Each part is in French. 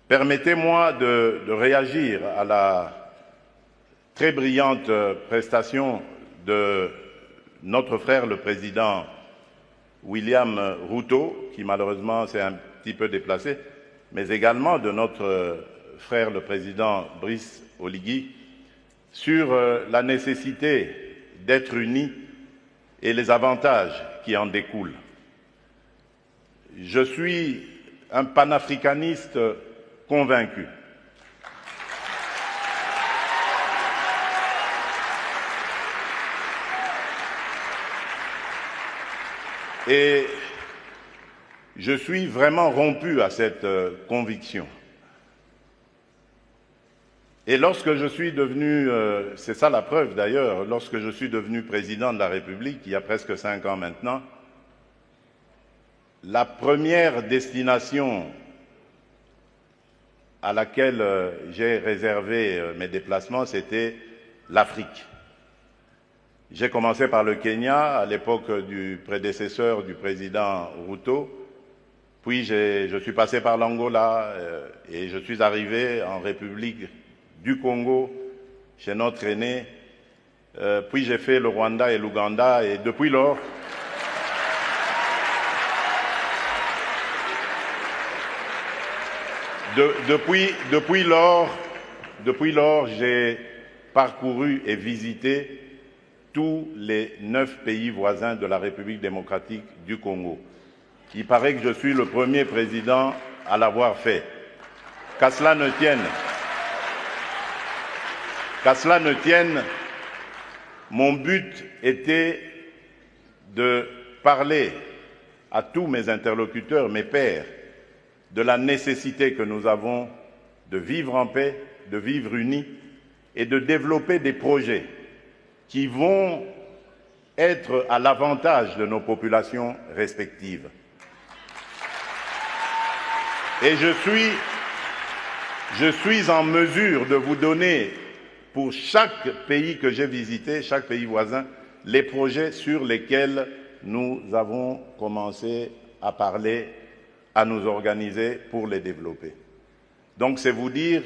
Permettez-moi de réagir à la très brillante prestation de notre frère le président William Ruto, qui malheureusement s'est un petit peu déplacé, mais également de notre frère le président Brice Oligui, sur la nécessité d'être unis et les avantages qui en découlent. Je suis un panafricaniste convaincu. Et je suis vraiment rompu à cette conviction. Et lorsque je suis devenu, c'est ça la preuve d'ailleurs, lorsque je suis devenu président de la République, il y a presque 5 ans maintenant, la première destination à laquelle j'ai réservé mes déplacements, c'était l'Afrique. J'ai commencé par le Kenya, à l'époque du prédécesseur du président Ruto, puis je suis passé par l'Angola et je suis arrivé en République du Congo, chez notre aîné, puis j'ai fait le Rwanda et l'Ouganda, et depuis lors, depuis lors, j'ai parcouru et visité tous les 9 pays voisins de la République démocratique du Congo. Il paraît que je suis le premier président à l'avoir fait. Qu'à cela ne tienne, mon but était de parler à tous mes interlocuteurs, mes pairs, de la nécessité que nous avons de vivre en paix, de vivre unis et de développer des projets qui vont être à l'avantage de nos populations respectives. Et je suis en mesure de vous donner, pour chaque pays que j'ai visité, chaque pays voisin, les projets sur lesquels nous avons commencé à parler, à nous organiser pour les développer. Donc c'est vous dire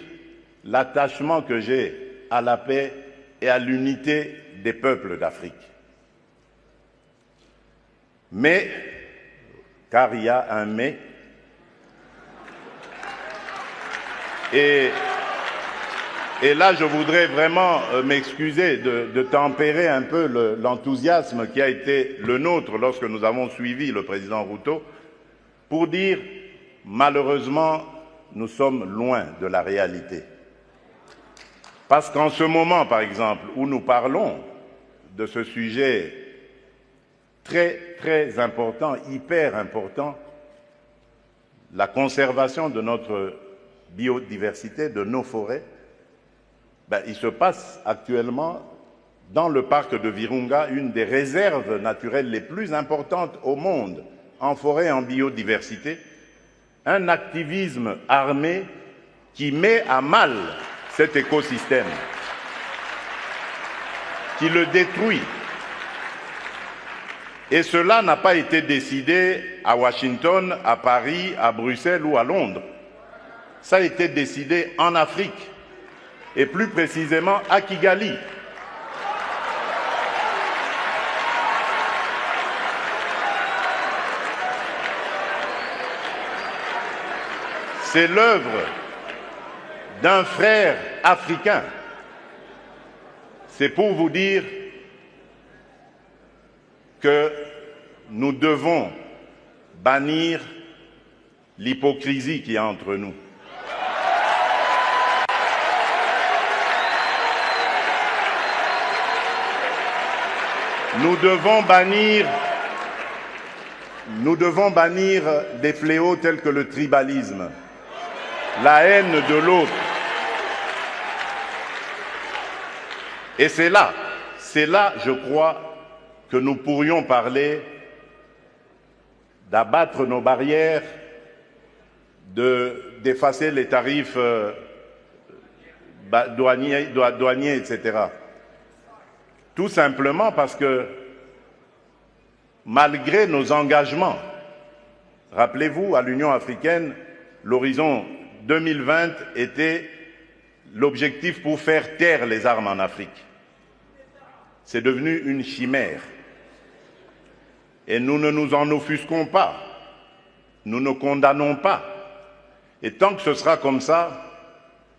l'attachement que j'ai à la paix et à l'unité des peuples d'Afrique. Mais, car il y a un mais, et là je voudrais vraiment m'excuser de tempérer un peu l'enthousiasme qui a été le nôtre lorsque nous avons suivi le président Ruto, pour dire, malheureusement, nous sommes loin de la réalité. Parce qu'en ce moment, par exemple, où nous parlons de ce sujet très, très important, hyper important, la conservation de notre biodiversité, de nos forêts, il se passe actuellement dans le parc de Virunga une des réserves naturelles les plus importantes au monde, en forêt et en biodiversité, un activisme armé qui met à mal cet écosystème, qui le détruit. Et cela n'a pas été décidé à Washington, à Paris, à Bruxelles ou à Londres. Ça a été décidé en Afrique, et plus précisément à Kigali. C'est l'œuvre d'un frère africain. C'est pour vous dire que nous devons bannir l'hypocrisie qui est entre nous. Nous devons bannir des fléaux tels que le tribalisme, la haine de l'autre. Et c'est là, je crois, que nous pourrions parler d'abattre nos barrières, d'effacer les tarifs douaniers, etc. Tout simplement parce que, malgré nos engagements, rappelez-vous, à l'Union africaine, l'horizon 2020 était l'objectif pour faire taire les armes en Afrique. C'est devenu une chimère. Et nous ne nous en offusquons pas. Nous ne condamnons pas. Et tant que ce sera comme ça,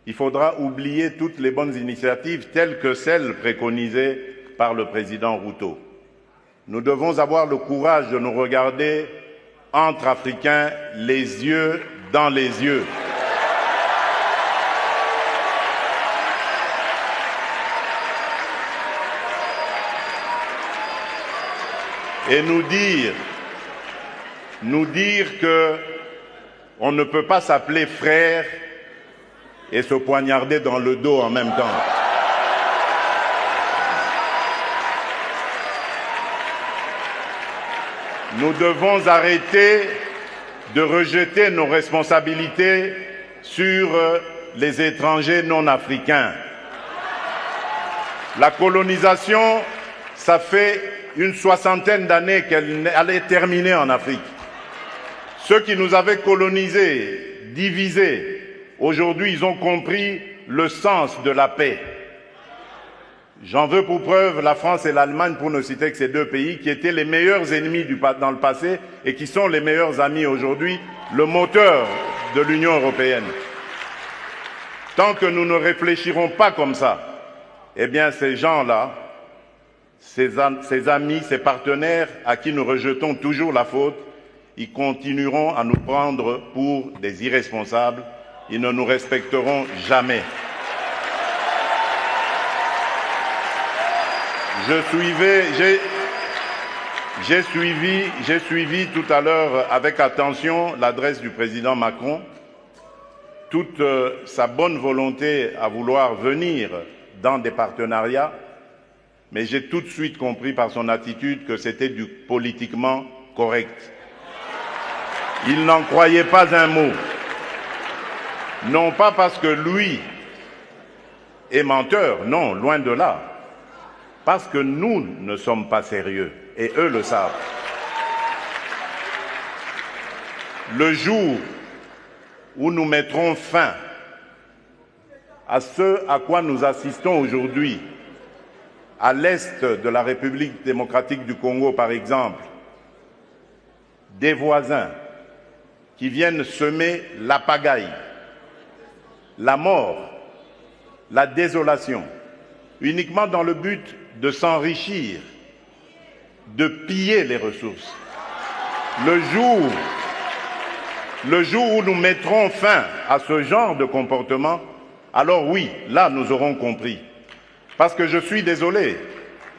il faudra oublier toutes les bonnes initiatives telles que celles préconisées par le président Ruto. Nous devons avoir le courage de nous regarder entre Africains, les yeux dans les yeux. Et nous dire que on ne peut pas s'appeler frère et se poignarder dans le dos en même temps. Nous devons arrêter de rejeter nos responsabilités sur les étrangers non africains. La colonisation, ça fait une soixantaine d'années qu'elle allait terminer en Afrique. Ceux qui nous avaient colonisés, divisés, aujourd'hui ils ont compris le sens de la paix. J'en veux pour preuve la France et l'Allemagne, pour ne citer que ces deux pays, qui étaient les meilleurs ennemis dans le passé et qui sont les meilleurs amis aujourd'hui, le moteur de l'Union européenne. Tant que nous ne réfléchirons pas comme ça, eh bien ces gens-là, ces amis, ces partenaires à qui nous rejetons toujours la faute, ils continueront à nous prendre pour des irresponsables, ils ne nous respecteront jamais. J'ai suivi tout à l'heure avec attention l'adresse du président Macron, toute sa bonne volonté à vouloir venir dans des partenariats, mais j'ai tout de suite compris par son attitude que c'était du politiquement correct. Il n'en croyait pas un mot. Non pas parce que lui est menteur, non, loin de là. Parce que nous ne sommes pas sérieux, et eux le savent. Le jour où nous mettrons fin à ce à quoi nous assistons aujourd'hui, à l'est de la République démocratique du Congo par exemple, des voisins qui viennent semer la pagaille, la mort, la désolation, uniquement dans le but de s'enrichir, de piller les ressources. Le jour où nous mettrons fin à ce genre de comportement, alors oui, là nous aurons compris. Parce que je suis désolé,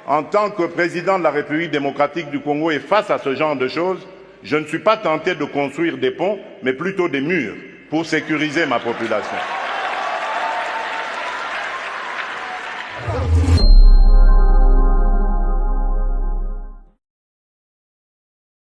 en tant que président de la République démocratique du Congo et face à ce genre de choses, je ne suis pas tenté de construire des ponts, mais plutôt des murs pour sécuriser ma population.